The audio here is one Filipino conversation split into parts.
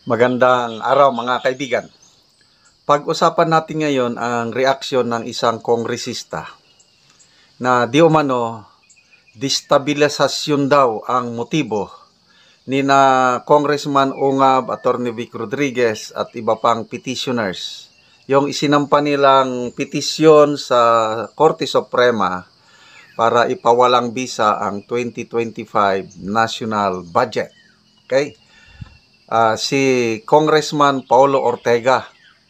Magandang araw mga kaibigan. Pag-usapan natin ngayon ang reaksyon ng isang kongresista na di umano destabilisasyon daw ang motibo ni na Congressman Ungab, Atty. Vic Rodriguez at iba pang petitioners. Yung isinampa nilang petisyon sa Korte Suprema para ipawalang bisa ang 2025 national budget. Okay? Si Congressman Paulo Ortega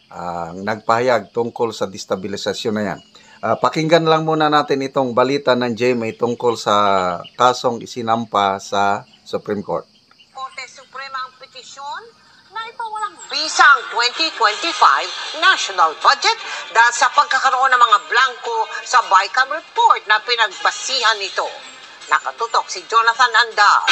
ang nagpahayag tungkol sa destabilisasyon na yan. Pakinggan lang muna natin itong balita ng GMA tungkol sa kasong isinampa sa Supreme Court. Korte Suprema ang petisyon na ipawalang bisa ang 2025 national budget dahil sa pagkakaroon ng mga blanco sa BICAM report na pinagbasihan nito. Nakatutok si Jonathan Andal.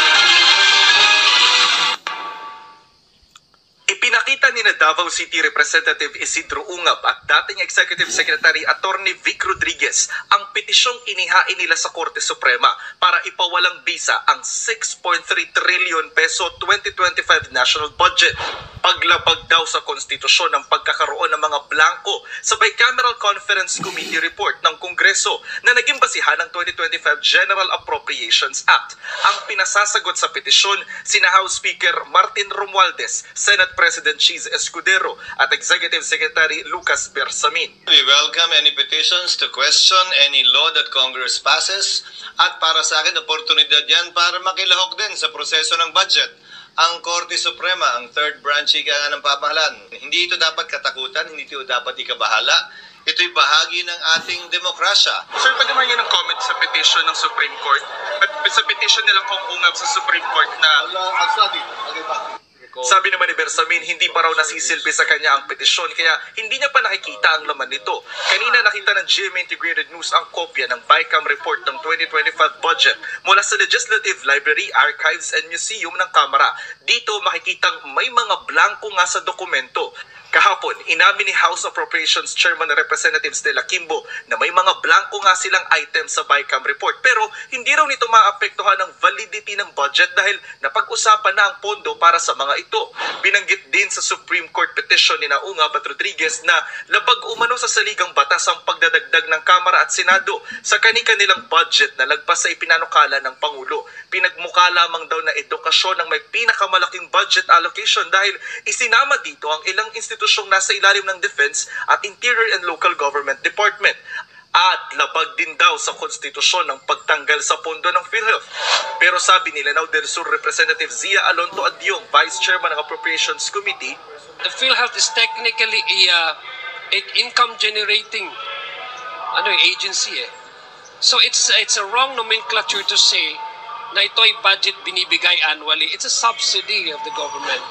Ipinakita ni Davao City Representative Isidro Ungab at dating Executive Secretary Atty. Vic Rodriguez ang petisyong inihain nila sa Korte Suprema para ipawalang bisa ang 6.3 trillion peso 2025 national budget. Paglabag daw sa konstitusyon ng pagkakaroon ng mga blanco sa Bicameral Conference Committee report ng Kongreso na naging basihan ng 2025 General Appropriations Act. Ang pinasasagot sa petisyon sina House Speaker Martin Romualdez, Senate President Cheese Escudero at Executive Secretary Lucas Bersamin. We welcome any petitions to question any law that Congress passes at para sa akin, oportunidad yan para makilahok din sa proseso ng budget. Ang Korte Suprema, ang third branch ng pamahalaan. Hindi ito dapat katakutan, hindi ito dapat ikabahala. Ito'y bahagi ng ating demokrasya. Sir, pwede man yun ang comment sa petition ng Supreme Court? At sa petition nilang kung Ungab sa Supreme Court na... Sabi naman ni Bersamin, hindi pa raw nasisilbi sa kanya ang petisyon kaya hindi niya pa nakikita ang laman nito. Kanina nakita ng GMA Integrated News ang kopya ng BICAM report ng 2025 budget mula sa Legislative Library, Archives and Museum ng Kamara. Dito makikitang may mga blanco nga sa dokumento. Kahapon, inamin ni House Appropriations Chairman Representatives de la Kimbo na may mga blanco nga silang items sa BICAM report pero hindi raw nito maapektuhan ang validity ng budget dahil napag-usapan na ang pondo para sa mga ito. Binanggit din sa Supreme Court petition ni Ungab at Rodriguez na labag umano sa saligang batas ang pagdadagdag ng Kamara at Senado sa kani-kanilang budget na lagpas sa ipinanukala ng Pangulo. Pinagmukha lamang daw na edukasyon ang may pinakamalaking budget allocation dahil isinama dito ang ilang institusyong nasa ilalim ng Defense at Interior and Local Government Department. At labag din daw sa konstitusyon ng pagtanggal sa pondo ng PhilHealth. Pero sabi ni Lanao del Sur Representative Zia Alonto Adyong, Vice Chairman ng Appropriations Committee, the PhilHealth is technically a income generating agency eh. So it's a wrong nomenclature to say na ito ay budget binibigay annually. It's a subsidy of the government.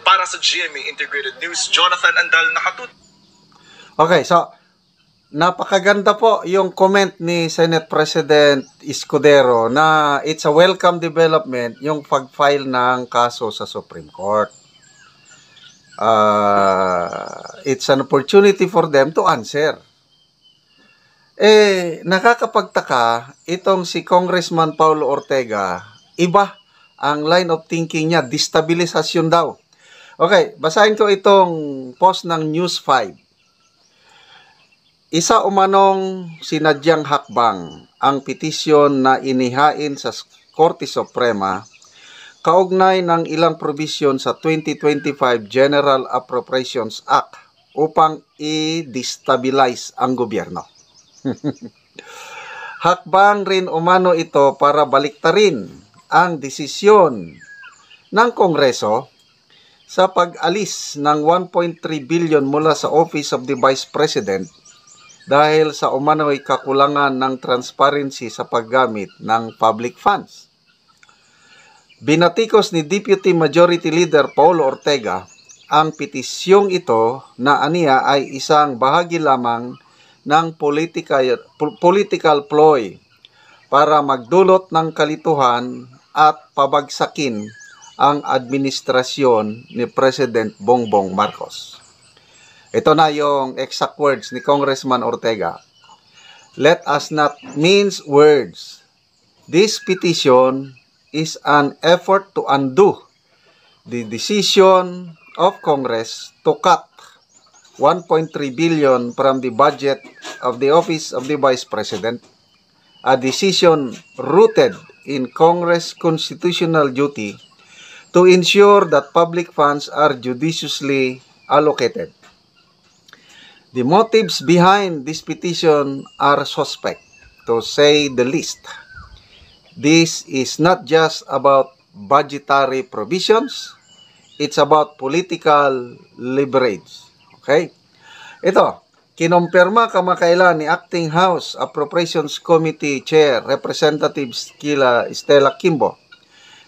Para sa GMA Integrated News, Jonathan Andal, nakatut. Okay, so napakaganda po yung comment ni Senate President Escudero na it's a welcome development yung pag-file ng kaso sa Supreme Court. It's an opportunity for them to answer. Nakakapagtaka, itong si Congressman Paulo Ortega, iba ang line of thinking niya, destabilisasyon daw. Okay, basahin ko itong post ng News 5. Isa umanong sinadyang hakbang ang petisyon na inihain sa Korte Suprema kaugnay ng ilang provision sa 2025 General Appropriations Act upang i-destabilize ang gobyerno. Hakbang rin umano ito para baliktarin ang desisyon ng Kongreso sa pag-alis ng 1.3 billion mula sa Office of the Vice President dahil sa umano'y kakulangan ng transparency sa paggamit ng public funds. Binatikos ni Deputy Majority Leader Paulo Ortega ang petisyong ito na aniya ay isang bahagi lamang ng political ploy para magdulot ng kalituhan at pabagsakin ang administrasyon ni President Bongbong Marcos. Ito na yung exact words ni Congressman Ortega. Let us not mince words. This petition is an effort to undo the decision of Congress to cut 1.3 billion from the budget of the Office of the Vice President, a decision rooted in Congress' constitutional duty to ensure that public funds are judiciously allocated. The motives behind this petition are suspect, to say the least. This is not just about budgetary provisions, it's about political leverage. Okay? Ito, kinumpirma kamakailan ni Acting House Appropriations Committee Chair Representative Stella Kimbo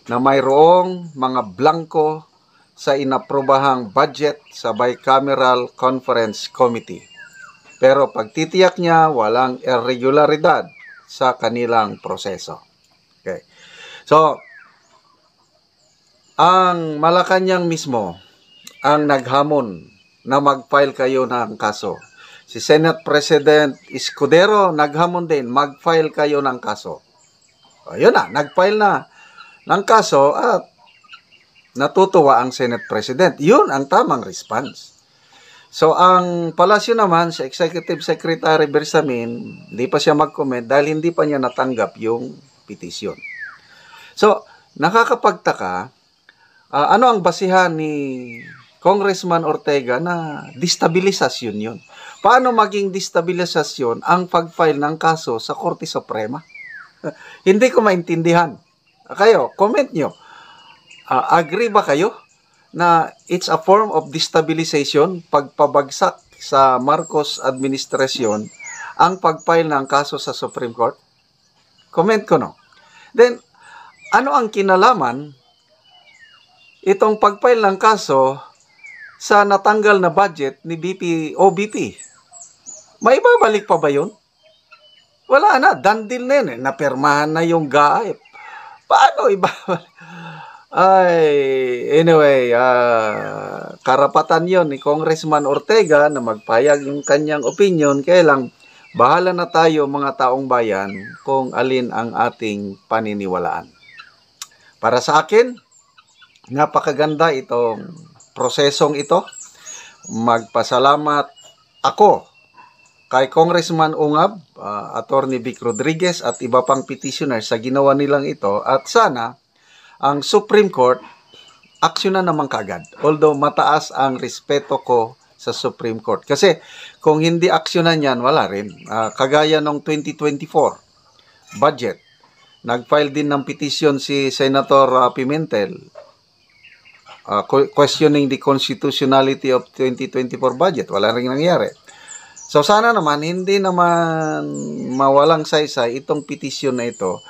na mayroong mga blanko sa inaprobahang budget sa Bicameral Conference Committee. Pero pagtitiyak niya, walang irregularidad sa kanilang proseso. Okay. So, ang Malacanang mismo ang naghamon na mag-file kayo ng kaso. Si Senate President Escudero naghamon din, mag-file kayo ng kaso. Ayun na, nag-file na ng kaso at natutuwa ang Senate President. Yun ang tamang response. So, ang palasyo naman, sa Executive Secretary Bersamin, hindi pa siya mag-comment dahil hindi pa niya natanggap yung petition. So, nakakapagtaka, ano ang basihan ni Congressman Ortega na destabilisasyon yun? Paano maging destabilisasyon ang pag-file ng kaso sa Korte Suprema? Hindi ko maintindihan. Kayo, comment nyo. Agree ba kayo na it's a form of destabilization, pagpabagsak sa Marcos administrasyon, ang pag-file ng kaso sa Supreme Court? Comment ko, no? Then, ano ang kinalaman itong pag-file ng kaso sa natanggal na budget ni OBP? May babalik pa ba yun? Wala na, done deal na yun. Napirmahan na yung GAIP. Paano ibabalik? Anyway, karapatan yon ni Congressman Ortega na magpayag yung kanyang opinion. Kaya lang, bahala na tayo mga taong bayan kung alin ang ating paniniwalaan. Para sa akin, napakaganda itong prosesong ito. Magpasalamat ako kay Congressman Ungab, Attorney Vic Rodriguez at iba pang petitioners sa ginawa nilang ito, at sana ang Supreme Court aksyonan naman kagad. Although mataas ang respeto ko sa Supreme Court. Kasi kung hindi aksyonan yan, wala rin. Kagaya ng 2024 budget, nag-file din ng petition si Senator Pimentel questioning the constitutionality of 2024 budget. Wala rin nangyari. So sana naman, hindi naman mawalang saysay itong petition na ito.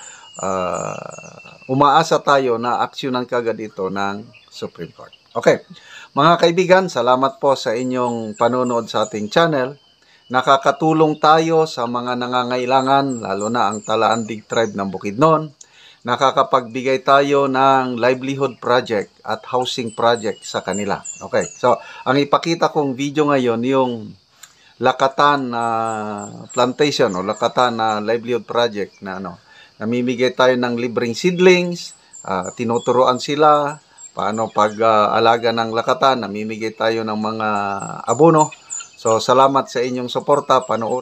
Umaasa tayo na aksyonan kagad ito ng Supreme Court. Okay, mga kaibigan, salamat po sa inyong panonood sa ating channel. Nakakatulong tayo sa mga nangangailangan, lalo na ang Talaandig Tribe ng Bukidnon. Nakakapagbigay tayo ng livelihood project at housing project sa kanila. Okay, so ang ipakita kong video ngayon, yung Lakatan plantation o Lakatan livelihood project na namimigay tayo ng libreng seedlings, tinuturuan sila paano pag-alaga ng lakatan, namimigay tayo ng mga abono. So salamat sa inyong suporta, panoorin.